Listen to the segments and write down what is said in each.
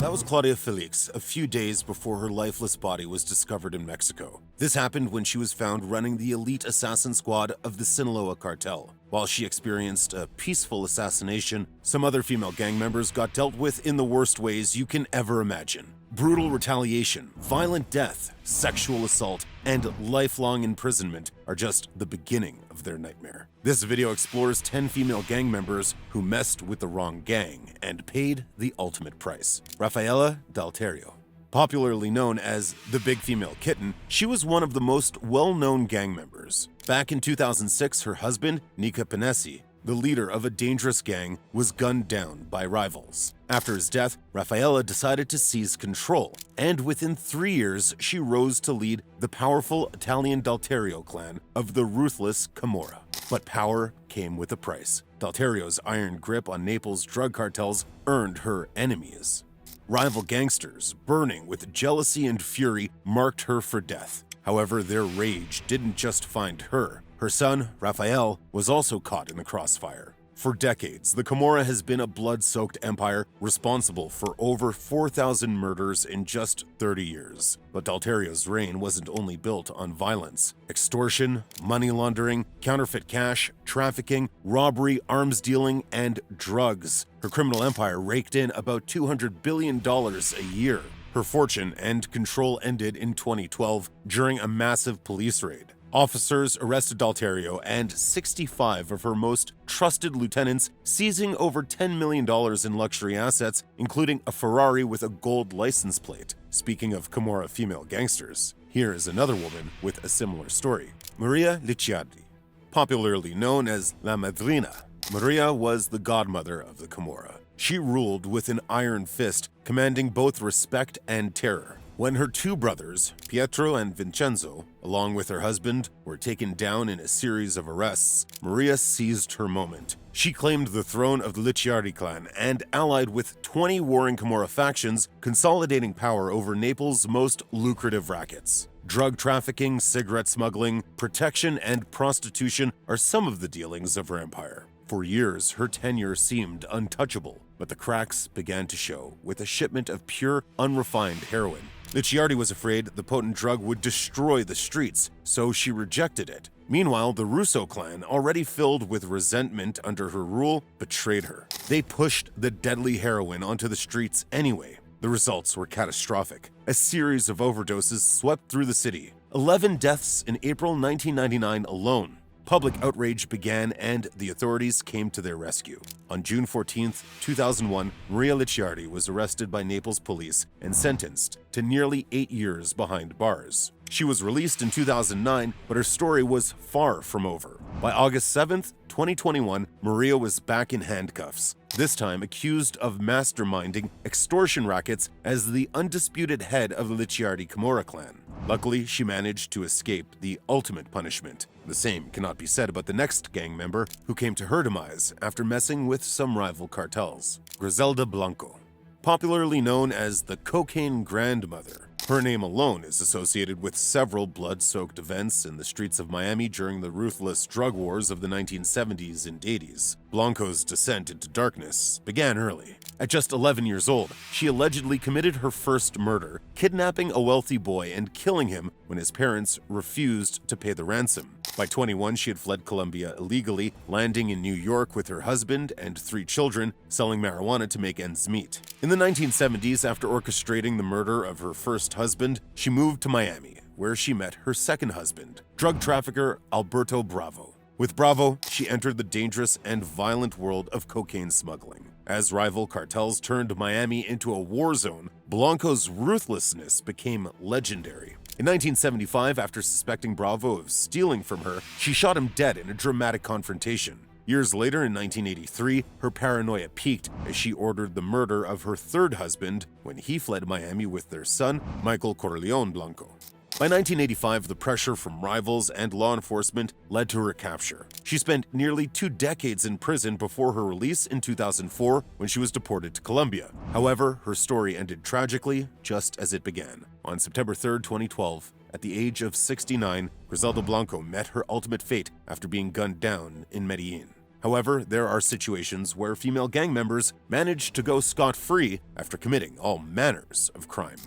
That was Claudia Felix a few days before her lifeless body was discovered in Mexico. This happened when she was found running the elite assassin squad of the Sinaloa cartel. While she experienced a peaceful assassination, some other female gang members got dealt with in the worst ways you can ever imagine. Brutal retaliation, violent death, sexual assault, and lifelong imprisonment are just the beginning of their nightmare. This video explores 10 female gang members who messed with the wrong gang and paid the ultimate price. Raffaella D'Alterio. Popularly known as the Big Female Kitten, she was one of the most well-known gang members. Back in 2006, her husband, Nika Panesi, the leader of a dangerous gang, was gunned down by rivals. After his death, Raffaella decided to seize control, and within 3 years, she rose to lead the powerful Italian D'Alterio clan of the ruthless Camorra. But power came with a price. D'Alterio's iron grip on Naples' drug cartels earned her enemies. Rival gangsters, burning with jealousy and fury, marked her for death. However, their rage didn't just find her. Her son, Raphael, was also caught in the crossfire. For decades, the Camorra has been a blood-soaked empire responsible for over 4,000 murders in just 30 years. But D'Alterio's reign wasn't only built on violence. Extortion, money laundering, counterfeit cash, trafficking, robbery, arms dealing, and drugs. Her criminal empire raked in about $200 billion a year. Her fortune and control ended in 2012 during a massive police raid. Officers arrested D'Alterio and 65 of her most trusted lieutenants, seizing over $10 million in luxury assets, including a Ferrari with a gold license plate. Speaking of Camorra female gangsters, here is another woman with a similar story. Maria Licciardi. Popularly known as La Madrina, Maria was the godmother of the Camorra. She ruled with an iron fist, commanding both respect and terror. When her two brothers, Pietro and Vincenzo, along with her husband, were taken down in a series of arrests, Maria seized her moment. She claimed the throne of the Licciardi clan and allied with 20 warring Camorra factions, consolidating power over Naples' most lucrative rackets. Drug trafficking, cigarette smuggling, protection, and prostitution are some of the dealings of her empire. For years, her tenure seemed untouchable, but the cracks began to show with a shipment of pure, unrefined heroin. Licciardi was afraid the potent drug would destroy the streets, so she rejected it. Meanwhile, the Russo clan, already filled with resentment under her rule, betrayed her. They pushed the deadly heroin onto the streets anyway. The results were catastrophic. A series of overdoses swept through the city. 11 deaths in April 1999 alone. Public outrage began and the authorities came to their rescue. On June 14, 2001, Maria Licciardi was arrested by Naples police and sentenced to nearly 8 years behind bars. She was released in 2009, but her story was far from over. By August 7, 2021, Maria was back in handcuffs, this time accused of masterminding extortion rackets as the undisputed head of the Licciardi Camorra clan. Luckily, she managed to escape the ultimate punishment. The same cannot be said about the next gang member who came to her demise after messing with some rival cartels. Griselda Blanco. Popularly known as the cocaine grandmother, her name alone is associated with several blood-soaked events in the streets of Miami during the ruthless drug wars of the 1970s and 80s. Blanco's descent into darkness began early. At just 11 years old, she allegedly committed her first murder, kidnapping a wealthy boy and killing him when his parents refused to pay the ransom. By 21, she had fled Colombia illegally, landing in New York with her husband and 3 children, selling marijuana to make ends meet. In the 1970s, after orchestrating the murder of her first husband, she moved to Miami, where she met her second husband, drug trafficker Alberto Bravo. With Bravo, she entered the dangerous and violent world of cocaine smuggling. As rival cartels turned Miami into a war zone, Blanco's ruthlessness became legendary. In 1975, after suspecting Bravo of stealing from her, she shot him dead in a dramatic confrontation. Years later, in 1983, her paranoia peaked as she ordered the murder of her third husband when he fled Miami with their son, Michael Corleone Blanco. By 1985, the pressure from rivals and law enforcement led to her capture. She spent nearly 2 decades in prison before her release in 2004 when she was deported to Colombia. However, her story ended tragically, just as it began. On September 3, 2012, at the age of 69, Griselda Blanco met her ultimate fate after being gunned down in Medellin. However, there are situations where female gang members manage to go scot-free after committing all manners of crime.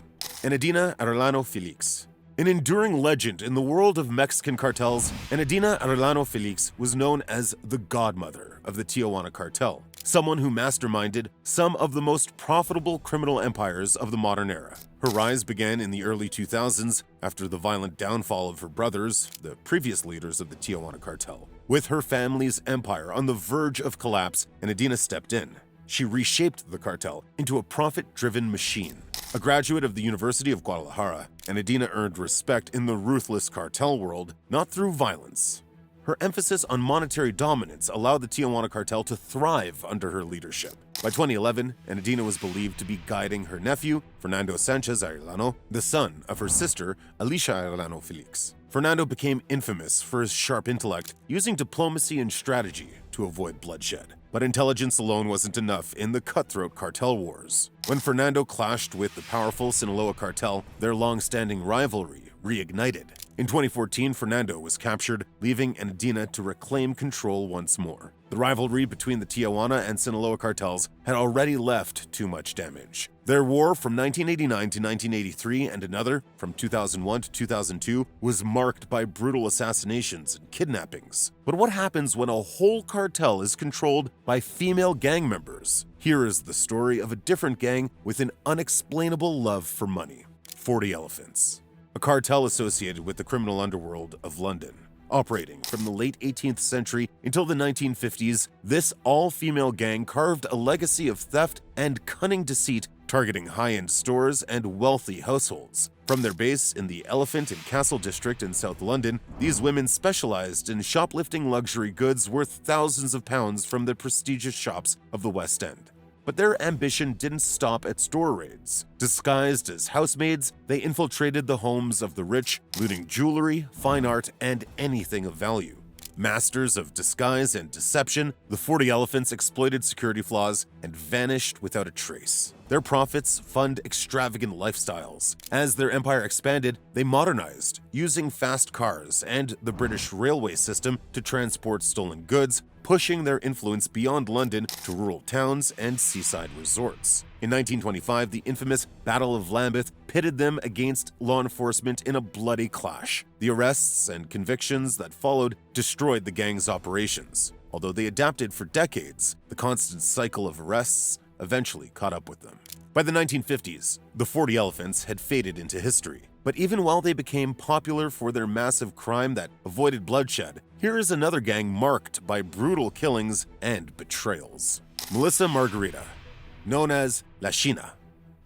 Enedina Arellano Felix. An enduring legend in the world of Mexican cartels, Enedina Arellano Felix was known as the godmother of the Tijuana cartel, someone who masterminded some of the most profitable criminal empires of the modern era. Her rise began in the early 2000s after the violent downfall of her brothers, the previous leaders of the Tijuana cartel. With her family's empire on the verge of collapse, Enedina stepped in. She reshaped the cartel into a profit-driven machine. A graduate of the University of Guadalajara, Enedina earned respect in the ruthless cartel world, not through violence. Her emphasis on monetary dominance allowed the Tijuana cartel to thrive under her leadership. By 2011, Enedina was believed to be guiding her nephew, Fernando Sanchez Arellano, the son of her sister, Alicia Arellano Felix. Fernando became infamous for his sharp intellect, using diplomacy and strategy to avoid bloodshed. But intelligence alone wasn't enough in the cutthroat cartel wars. When Fernando clashed with the powerful Sinaloa cartel, their long-standing rivalry reignited. In 2014, Fernando was captured, leaving Enedina to reclaim control once more. The rivalry between the Tijuana and Sinaloa cartels had already left too much damage. Their war from 1989 to 1983 and another from 2001 to 2002 was marked by brutal assassinations and kidnappings. But what happens when a whole cartel is controlled by female gang members? Here is the story of a different gang with an unexplainable love for money. 40 Elephants. A cartel associated with the criminal underworld of London. Operating from the late 18th century until the 1950s, this all-female gang carved a legacy of theft and cunning deceit, targeting high-end stores and wealthy households. From their base in the Elephant and Castle district in South London, these women specialized in shoplifting luxury goods worth thousands of pounds from the prestigious shops of the West End. But their ambition didn't stop at store raids. Disguised as housemaids, they infiltrated the homes of the rich, looting jewelry, fine art, and anything of value. Masters of disguise and deception, the 40 Elephants exploited security flaws and vanished without a trace. Their profits fund extravagant lifestyles. As their empire expanded, they modernized, using fast cars and the British railway system to transport stolen goods, pushing their influence beyond London to rural towns and seaside resorts. In 1925, the infamous Battle of Lambeth pitted them against law enforcement in a bloody clash. The arrests and convictions that followed destroyed the gang's operations. Although they adapted for decades, the constant cycle of arrests eventually caught up with them. By the 1950s, the 40 Elephants had faded into history. But even while they became popular for their massive crime that avoided bloodshed, here is another gang marked by brutal killings and betrayals. Melissa Margarita. Known as La China,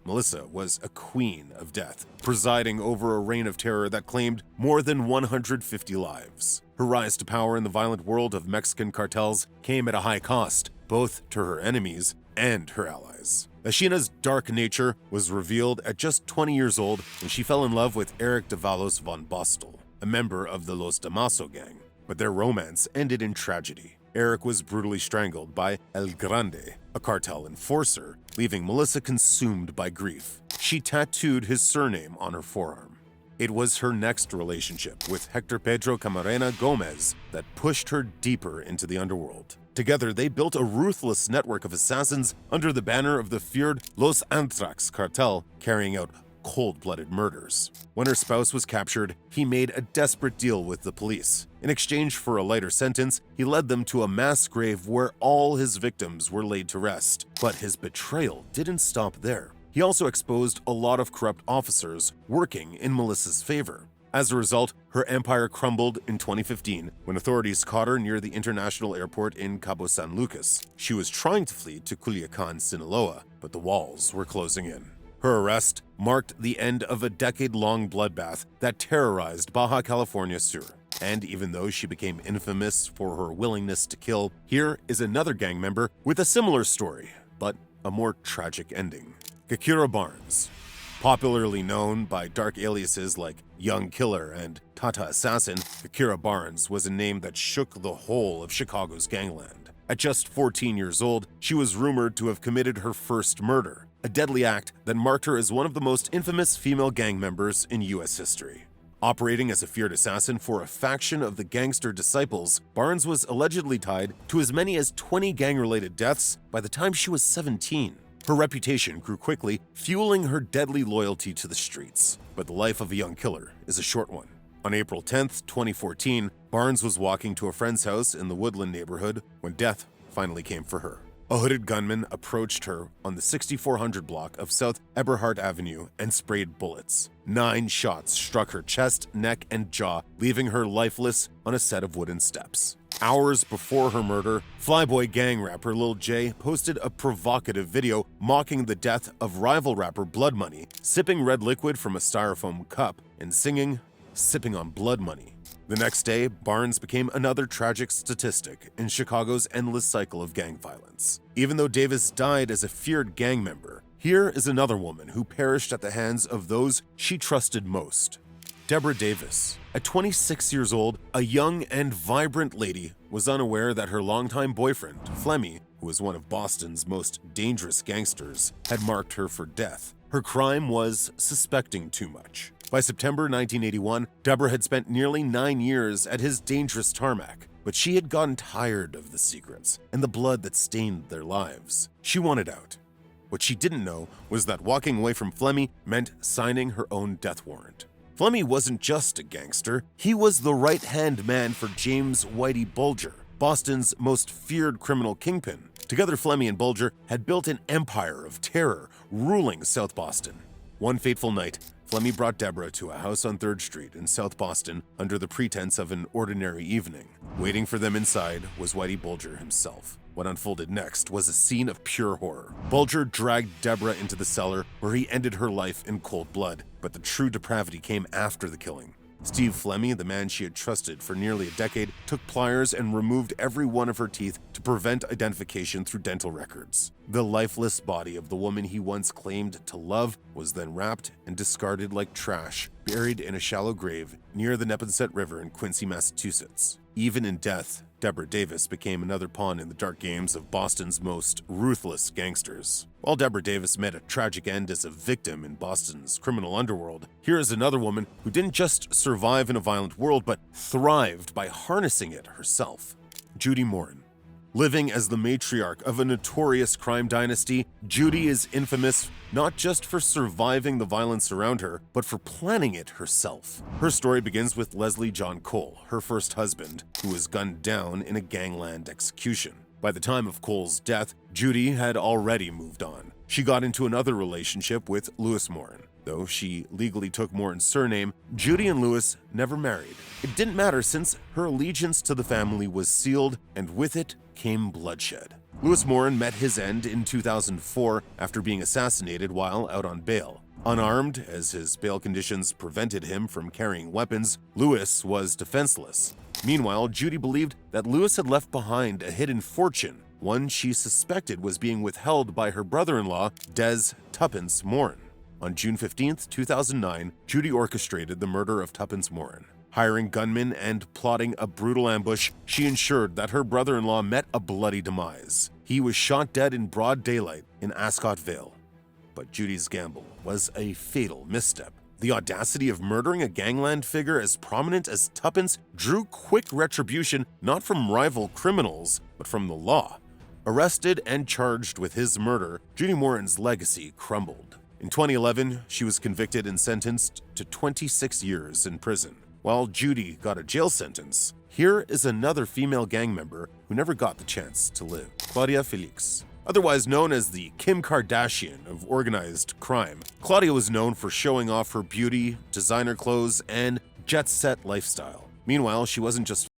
Melissa was a queen of death, presiding over a reign of terror that claimed more than 150 lives. Her rise to power in the violent world of Mexican cartels came at a high cost, both to her enemies and her allies. La China's dark nature was revealed at just 20 years old when she fell in love with Eric Davalos von Bostel, a member of the Los Damaso gang. But their romance ended in tragedy. Eric was brutally strangled by El Grande, a cartel enforcer, leaving Melissa consumed by grief. She tattooed his surname on her forearm. It was her next relationship with Hector Pedro Camarena Gomez that pushed her deeper into the underworld. Together, they built a ruthless network of assassins under the banner of the feared Los Antrax cartel, carrying out cold-blooded murders. When her spouse was captured, he made a desperate deal with the police. In exchange for a lighter sentence, he led them to a mass grave where all his victims were laid to rest. But his betrayal didn't stop there. He also exposed a lot of corrupt officers working in Melissa's favor. As a result, her empire crumbled in 2015 when authorities caught her near the international airport in Cabo San Lucas. She was trying to flee to Culiacan, Sinaloa, but the walls were closing in. Her arrest marked the end of a decade-long bloodbath that terrorized Baja California Sur. And even though she became infamous for her willingness to kill, here is another gang member with a similar story, but a more tragic ending. Kakeria Barnes. Popularly known by dark aliases like Young Killer and Tata Assassin, Kakeria Barnes was a name that shook the whole of Chicago's gangland. At just 14 years old, she was rumored to have committed her first murder, a deadly act that marked her as one of the most infamous female gang members in U.S. history. Operating as a feared assassin for a faction of the gangster Disciples, Barnes was allegedly tied to as many as 20 gang-related deaths by the time she was 17. Her reputation grew quickly, fueling her deadly loyalty to the streets. But the life of a young killer is a short one. On April 10, 2014, Barnes was walking to a friend's house in the Woodland neighborhood when death finally came for her. A hooded gunman approached her on the 6400 block of South Eberhard Avenue and sprayed bullets. 9 shots struck her chest, neck, and jaw, leaving her lifeless on a set of wooden steps. Hours before her murder, Flyboy gang rapper Lil J posted a provocative video mocking the death of rival rapper Blood Money, sipping red liquid from a styrofoam cup and singing, "Sipping on Blood Money." The next day, Barnes became another tragic statistic in Chicago's endless cycle of gang violence. Even though Davis died as a feared gang member, here is another woman who perished at the hands of those she trusted most. Deborah Davis. At 26 years old, a young and vibrant lady was unaware that her longtime boyfriend, Flemmy, who was one of Boston's most dangerous gangsters, had marked her for death. Her crime was suspecting too much. By September 1981, Deborah had spent nearly 9 years at his dangerous tarmac, but she had gotten tired of the secrets and the blood that stained their lives. She wanted out. What she didn't know was that walking away from Flemmy meant signing her own death warrant. Flemmy wasn't just a gangster, he was the right-hand man for James Whitey Bulger, Boston's most feared criminal kingpin. Together, Flemmy and Bulger had built an empire of terror, ruling South Boston. One fateful night, Flemmy brought Deborah to a house on 3rd Street in South Boston under the pretense of an ordinary evening. Waiting for them inside was Whitey Bulger himself. What unfolded next was a scene of pure horror. Bulger dragged Deborah into the cellar where he ended her life in cold blood, but the true depravity came after the killing. Steve Flemmy, the man she had trusted for nearly a decade, took pliers and removed every one of her teeth to prevent identification through dental records. The lifeless body of the woman he once claimed to love was then wrapped and discarded like trash, buried in a shallow grave near the Neponset River in Quincy, Massachusetts. Even in death, Deborah Davis became another pawn in the dark games of Boston's most ruthless gangsters. While Deborah Davis met a tragic end as a victim in Boston's criminal underworld, here is another woman who didn't just survive in a violent world, but thrived by harnessing it herself. Judy Moran. Living as the matriarch of a notorious crime dynasty, Judy is infamous not just for surviving the violence around her, but for planning it herself. Her story begins with Leslie John Cole, her first husband, who was gunned down in a gangland execution. By the time of Cole's death, Judy had already moved on. She got into another relationship with Louis Moran. Though she legally took Moran's surname, Judy and Louis never married. It didn't matter since her allegiance to the family was sealed, and with it came bloodshed. Louis Moran met his end in 2004 after being assassinated while out on bail. Unarmed, as his bail conditions prevented him from carrying weapons, Louis was defenseless. Meanwhile, Judy believed that Louis had left behind a hidden fortune, one she suspected was being withheld by her brother-in-law, Des Tuppence Moran. On June 15, 2009, Judy orchestrated the murder of Tuppence Moran. Hiring gunmen and plotting a brutal ambush, she ensured that her brother-in-law met a bloody demise. He was shot dead in broad daylight in Ascot Vale. But Judy's gamble was a fatal misstep. The audacity of murdering a gangland figure as prominent as Tuppence drew quick retribution not from rival criminals, but from the law. Arrested and charged with his murder, Judy Moran's legacy crumbled. In 2011, she was convicted and sentenced to 26 years in prison. While Judy got a jail sentence, here is another female gang member who never got the chance to live. Claudia Felix. Otherwise known as the Kim Kardashian of organized crime, Claudia was known for showing off her beauty, designer clothes, and jet-set lifestyle. Meanwhile, she wasn't just